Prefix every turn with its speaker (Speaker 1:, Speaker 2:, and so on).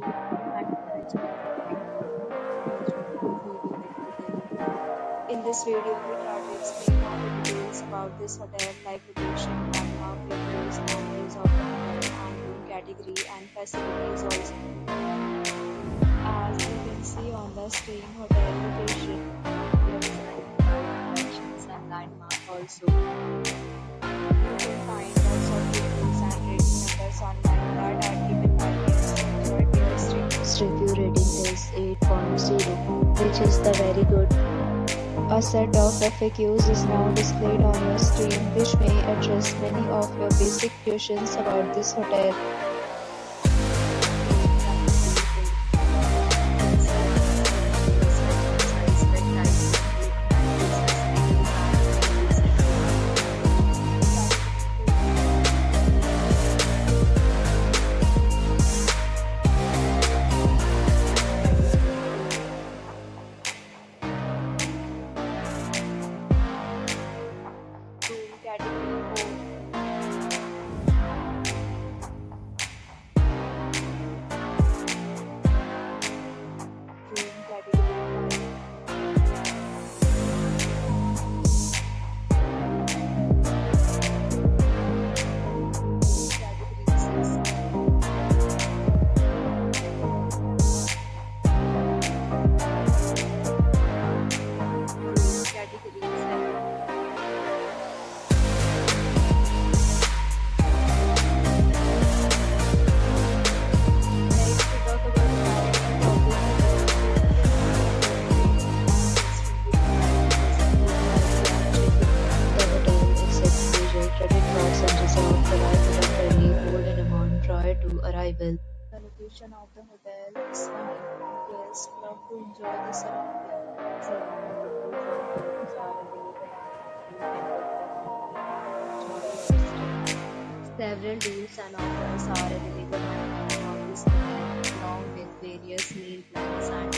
Speaker 1: Thank you guys for in this video, we try to explain all the details about this hotel, like location, landmark, reviews, boundaries of the hotel, and room category and facilities also. As you can see on the screen, hotel location, attractions and landmark also. You can find lots of reviews and rating numbers online that are given by guests to enjoy their stay. Review rating is 8.0, which is the very good. A set of FAQs is now displayed on your screen, which may address many of your basic questions about this hotel. Room category 4. Room category 5. Room category 6. Room category 7. Next, we talk about the management of this hotel. The hotel accepts major credit cards and reserves the right to temporarily hold an amount prior to arrival. The location of the hotel is fine. Guests love to enjoy the surroundings. Several reviews and reviews are available online. You can book them online and enjoy your stay. Several deals and offers are available on this hotel, along with various meal plans and